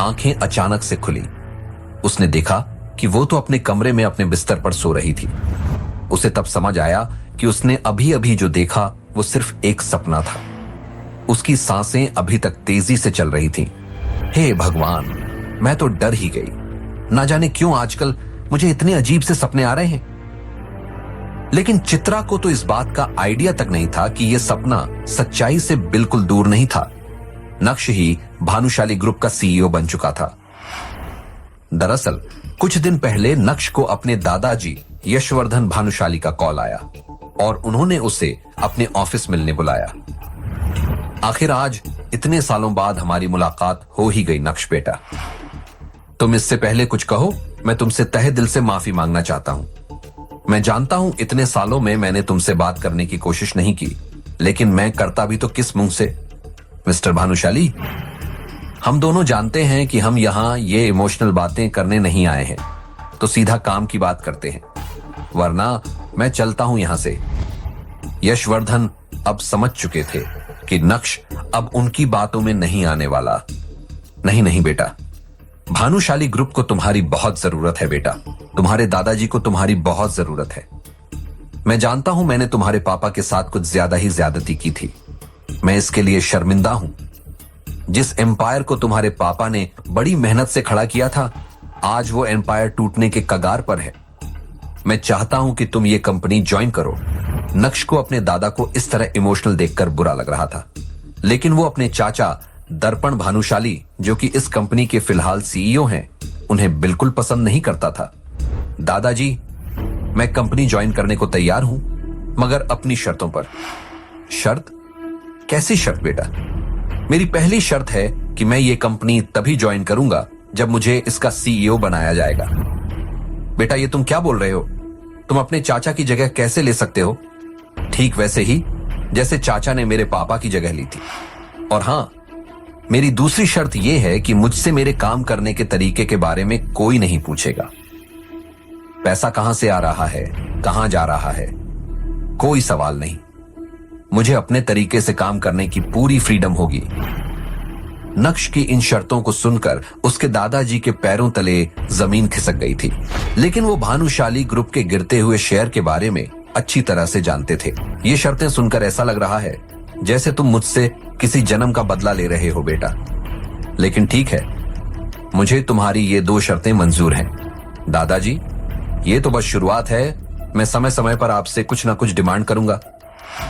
आंखें अचानक से खुली। उसने देखा कि वो तो अपने कमरे में अपने बिस्तर पर सो रही थी। उसे तब समझ आया कि उसने अभी अभी जो देखा वो सिर्फ एक सपना था। उसकी सांसें अभी तक तेजी से चल रही थीं। हे भगवान, मैं तो डर ही गई। ना जाने क्यों आजकल मुझे इतने अजीब से सपने आ रहे हैं। लेकिन चित्रा को तो इस बात का आइडिया तक नहीं था कि यह सपना सच्चाई से बिल्कुल दूर नहीं था। नक्श ही भानुशाली ग्रुप का सीईओ बन चुका था। दरअसल कुछ दिन पहले नक्श को अपने दादाजी यशवर्धन भानुशाली का कॉल आया और उन्होंने उसे अपने ऑफिस मिलने बुलाया। आखिर आज इतने सालों बाद हमारी मुलाकात हो ही गई नक्श बेटा। तुम इससे पहले कुछ कहो, मैं तुमसे तहे दिल से माफी मांगना चाहता हूं। मैं जानता हूं इतने सालों में मैंने तुमसे बात करने की कोशिश नहीं की, लेकिन मैं करता भी तो किस मुंह से। मिस्टर भानुशाली, हम दोनों जानते हैं कि हम यहां ये इमोशनल बातें करने नहीं आए हैं, तो सीधा काम की बात करते हैं, वरना मैं चलता हूं यहां से। यशवर्धन अब समझ चुके थे कि नक्श अब उनकी बातों में नहीं आने वाला। नहीं नहीं बेटा, भानुशाली ग्रुप को तुम्हारी बहुत जरूरत है बेटा। तुम्हारे दादाजी को तुम्हारी बहुत जरूरत है। मैं जानता हूं मैंने तुम्हारे पापा के साथ कुछ ज्यादा ही ज्यादती की थी। मैं इसके लिए शर्मिंदा हूं। जिस एम्पायर को तुम्हारे पापा ने बड़ी मेहनत से खड़ा किया था, आज वो एम्पायर टूटने के कगार पर है। मैं चाहता हूं कि तुम ये कंपनी ज्वाइन करो। नक्श को अपने दादा को इस तरह इमोशनल देखकर बुरा लग रहा था, लेकिन वो अपने चाचा दर्पण भानुशाली, जो कि इस कंपनी के फिलहाल सीईओ हैं, उन्हें बिल्कुल पसंद नहीं करता था। दादाजी, मैं कंपनी ज्वाइन करने को तैयार हूं, मगर अपनी शर्तों पर। शर्त? कैसी शर्त बेटा? मेरी पहली शर्त है कि मैं ये कंपनी तभी ज्वाइन करूंगा जब मुझे इसका सीईओ बनाया जाएगा। बेटा, ये तुम क्या बोल रहे हो? तुम अपने चाचा की जगह कैसे ले सकते हो? ठीक वैसे ही जैसे चाचा ने मेरे पापा की जगह ली थी। और हां, मेरी दूसरी शर्त यह है कि मुझसे मेरे काम करने के तरीके के बारे में कोई नहीं पूछेगा। पैसा कहां से आ रहा है, कहां जा रहा है, कोई सवाल नहीं। मुझे अपने तरीके से काम करने की पूरी फ्रीडम होगी। नक्श की इन शर्तों को सुनकर उसके दादाजी के पैरों तले जमीन खिसक गई थी, लेकिन वो भानुशाली ग्रुप के गिरते हुए शेयर के बारे में अच्छी तरह से जानते थे। ये शर्तें सुनकर ऐसा लग रहा है जैसे तुम मुझसे किसी जन्म का बदला ले रहे हो बेटा। लेकिन ठीक है, मुझे तुम्हारी ये 2 शर्तें मंजूर हैं। दादाजी, ये तो बस शुरुआत है। मैं समय समय पर आपसे कुछ ना कुछ डिमांड करूंगा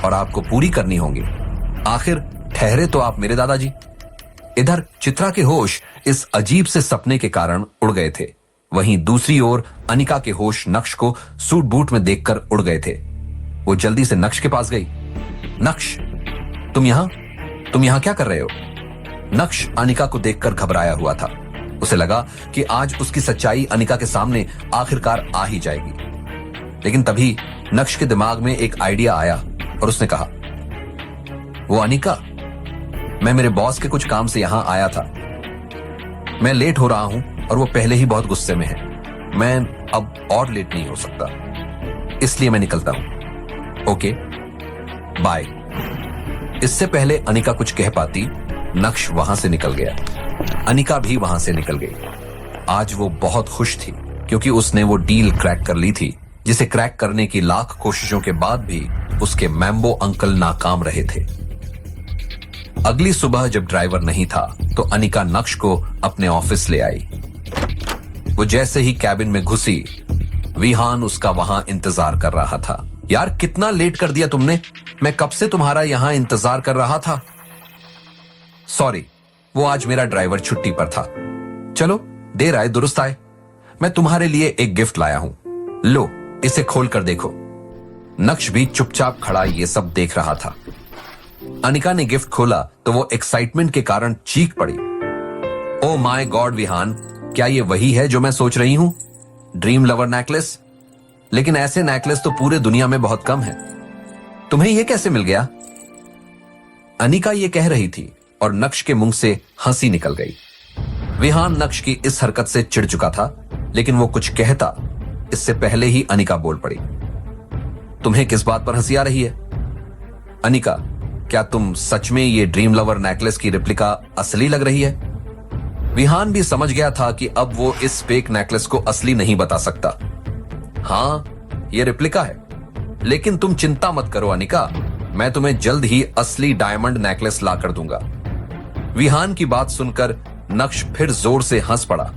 और आपको पूरी करनी होंगी। आखिर ठहरे तो आप मेरे दादाजी। इधर चित्रा के होश इस अजीब से सपने के कारण उड़ गए थे। वहीं दूसरी ओर अनिका के होश नक्श को सूट बूट में देखकर उड़ गए थे। वो जल्दी से नक्श के पास गई। नक्श, तुम यहां क्या कर रहे हो? नक्श अनिका को देखकर घबराया हुआ था। उसे लगा कि आज उसकी सच्चाई अनिका के सामने आखिरकार आ ही जाएगी। लेकिन तभी नक्श के दिमाग में एक आइडिया आया और उसने कहा, वो अनिका, मैं मेरे बॉस के कुछ काम से यहां आया था। मैं लेट हो रहा हूं और वो पहले ही बहुत गुस्से में है। मैं अब और लेट नहीं हो सकता, इसलिए मैं निकलता हूं। Okay, bye. इससे पहले अनिका कुछ कह पाती, नक्श वहां से निकल गया। अनिका भी वहां से निकल गई। आज वो बहुत खुश थी क्योंकि उसने वो डील क्रैक कर ली थी जिसे क्रैक करने की लाख कोशिशों के बाद भी उसके मैम्बो अंकल नाकाम रहे थे। अगली सुबह जब ड्राइवर नहीं था तो अनिका नक्श को अपने ऑफिस ले आई। वो जैसे ही कैबिन में घुसी, विहान उसका वहां इंतजार कर रहा था। यार, कितना लेट कर दिया तुमने? मैं कब से तुम्हारा यहां इंतजार कर रहा था। सॉरी, वो आज मेरा ड्राइवर छुट्टी पर था। चलो, देर आए दुरुस्त आए। मैं तुम्हारे लिए एक गिफ्ट लाया हूं। लो, इसे खोल कर देखो। नक्श भी चुपचाप खड़ा ये सब देख रहा था। अनिका ने गिफ्ट खोला तो वो एक्साइटमेंट के कारण चीख पड़ी। ओ माय गॉड विहान, क्या ये वही है जो मैं सोच रही हूं? Dream lover necklace? लेकिन ऐसे नेकलेस तो पूरे दुनिया में बहुत कम है। तुम्हें यह कैसे मिल गया? अनिका ये कह रही थी और नक्श के मुंह से हंसी निकल गई। विहान नक्श की इस हरकत से चिढ़ चुका था, लेकिन वो कुछ कहता इससे पहले ही अनिका बोल पड़ी। तुम्हें किस बात पर हंसी आ रही है? अनिका, क्या तुम सच में ये ड्रीम लवर नेकलेस की रेप्लिका असली लग रही है? विहान भी समझ गया था कि अब वो इस फेक नेकलेस को असली नहीं बता सकता। हाँ, ये रिप्लिका है, लेकिन तुम चिंता मत करो अनिका, मैं तुम्हें जल्द ही असली डायमंड नेकलेस ला कर दूंगा। विहान की बात सुनकर नक्श फिर जोर से हंस पड़ा।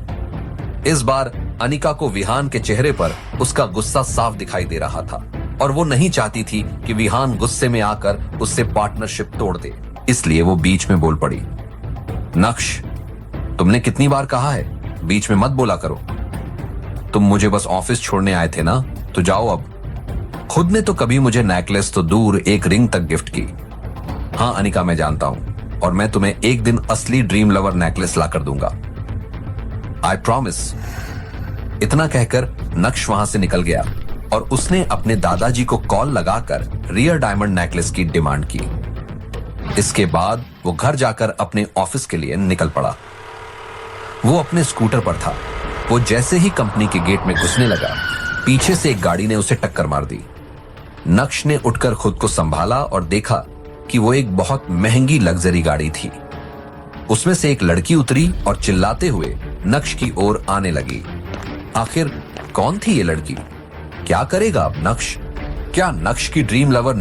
इस बार अनिका को विहान के चेहरे पर उसका गुस्सा साफ दिखाई दे रहा था और वो नहीं चाहती थी कि विहान गुस्से में आकर उससे पार्टनरशिप तोड़ दे, इसलिए वो बीच में बोल पड़ी। नक्श, तुमने कितनी बार कहा है बीच में मत बोला करो। तुम मुझे बस ऑफिस छोड़ने आए थे ना, तो जाओ अब। खुद ने तो कभी मुझे नेकलेस तो दूर एक रिंग तक गिफ्ट की। हाँ अनिका, मैं जानता हूं, और मैं तुम्हें एक दिन असली ड्रीम लवर नेकलेस ला कर दूंगा, आई प्रॉमिस। इतना कहकर नक्श वहां से निकल गया और उसने अपने दादाजी को कॉल लगाकर रियल डायमंड नेकलेस की डिमांड की। इसके बाद वो घर जाकर अपने ऑफिस के लिए निकल पड़ा। वो अपने स्कूटर पर था। वो जैसे ही कंपनी के गेट में घुसने लगा, पीछे से एक गाड़ी ने उसे टक्कर मार दी। नक्श ने उठकर खुद को संभाला और देखा कि वो एक बहुत महंगी लग्जरी गाड़ी थी। उसमें से एक लड़की उतरी और चिल्लाते हुए नक्श की ओर आने लगी। आखिर कौन थी ये लड़की? क्या करेगा अब नक्श? क्या नक्श की ड्रीम लवर